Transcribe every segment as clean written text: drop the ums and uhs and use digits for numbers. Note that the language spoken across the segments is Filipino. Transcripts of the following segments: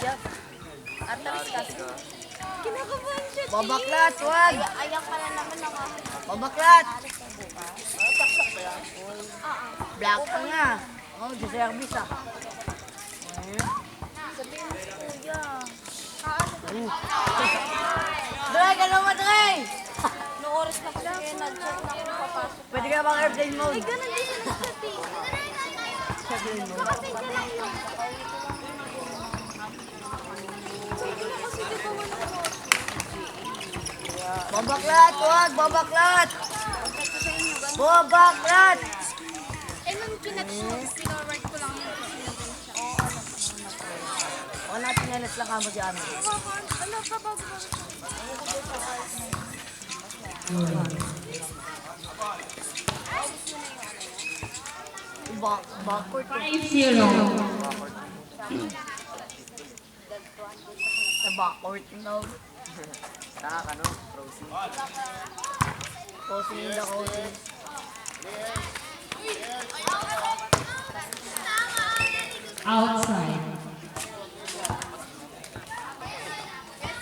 siya. Atras kasi. Kinakabahan siya. Babaklat, wag! Ayan pala naman ako. Babaklat! Saksak ba yan? Black ka nga. Oh, di service ah. Sabihin mo si Kuya. Dre, ka naman, Dre! Noong oras na kasi kayo nag-chat na kung papasok. Pwede ka bang airplane mode? Ay, ganun din siya nag-chat eh. Airplane mode. Kasi ka lang yun. Sige na kasi di ba wala ko. Babaklat, wag! Babaklat! Pagkat ko sa inyo, ganun. Babaklat! Eh, nung pinorward ko lang yun kasi nandun siya. Oo, alam ko. Baka natin nelas lang kamo si Ami. Ano pa ba? Backward. 5-0. Sa backward na. Saka ka no? Frozen. Posing in the coaching. Outside.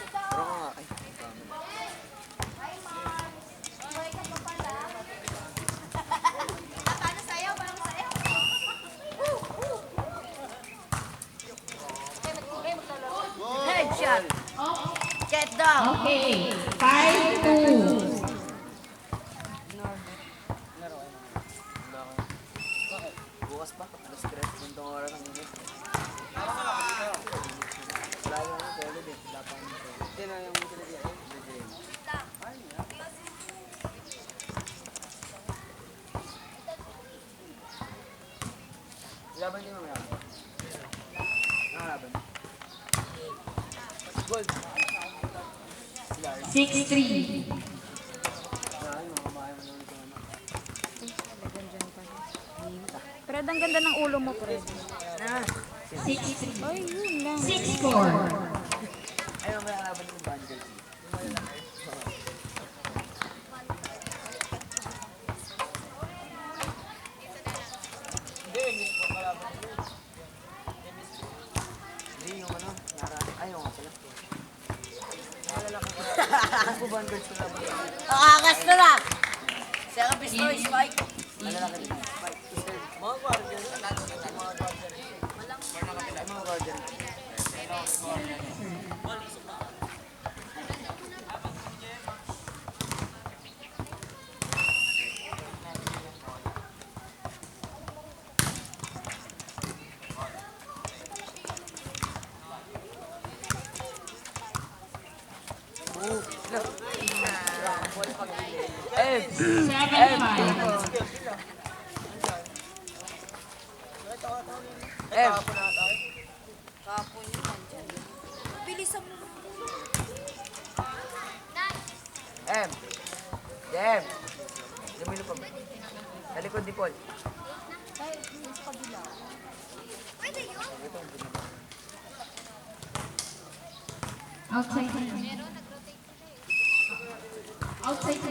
Pero nga. Ay. Headshot! Get down! Okay. 5-2. Bukas pa. Alas 3. Puntong oras ng init. Wala yung ano, pero din. Wala pa yung pero. Hindi na yung utility. Laban din mamaya. Nakalaban. Gold. 6-3. Ay, mga bahay mo naman ito. Fred, ang ganda ng ulo mo, Fred. 6-3. Ay, yun lang. 6-4. Ay, mamaya kalaban yung bundle. Hindi, yung ano, ay, yung nga pala. Ano po bundles ko laban? Nakakas na lang! Saka pistoy, Spike! Malalaki din. Mga guardian. Mga guardian. Ay, mga guardian. Eh, 7-5. Kapon yun, nandyan. Bilisan mo. M. M. Lumilo pa ba? Sa likod ni Paul. Ay, yung sa kabila. Outside. Outside.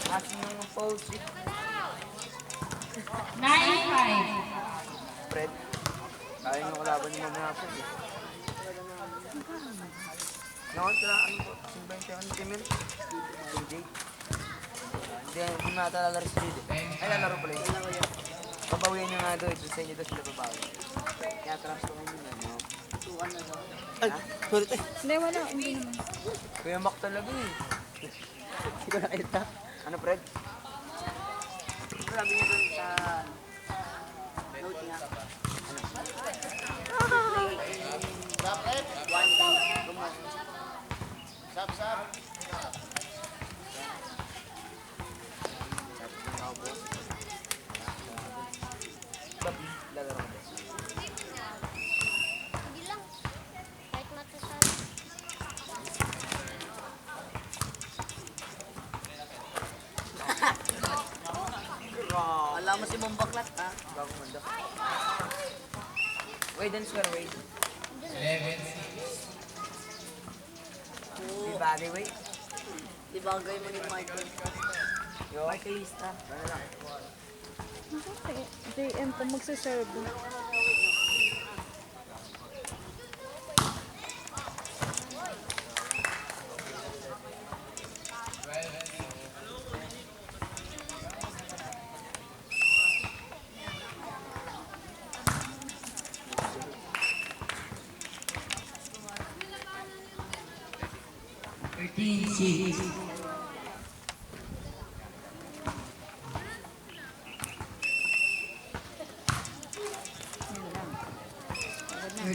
Asin yung pose. 9-5. Fred. Kaya yung kalaban ni Mama Apple eh. Noon, ano po? Simba yung Timil. DJ. Hindi natalala rin si JD. Ay, lalaro pala yun. Pabawiin nyo nga doon. Ito sa inyo doon sila babawi. Kaya transfer mo yun. Ay, sorry tayo. Hindi, wala. Hindi naman. Kuya Mac talaga eh. Hindi ko nakita. Ano, Fred? Sabi niya doon sa note niya. Sap, sap. Lalaro ko. Sige lang. Kahit matasal. Wala mo si Bombaklat, ha? Bago manda. Wade and square, Wade. 11-6. Di bagay, Wade. Di bagay mo ni Michael. Yo. Michaelista. Ano lang? JM pa magsaserve. 36.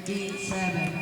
37.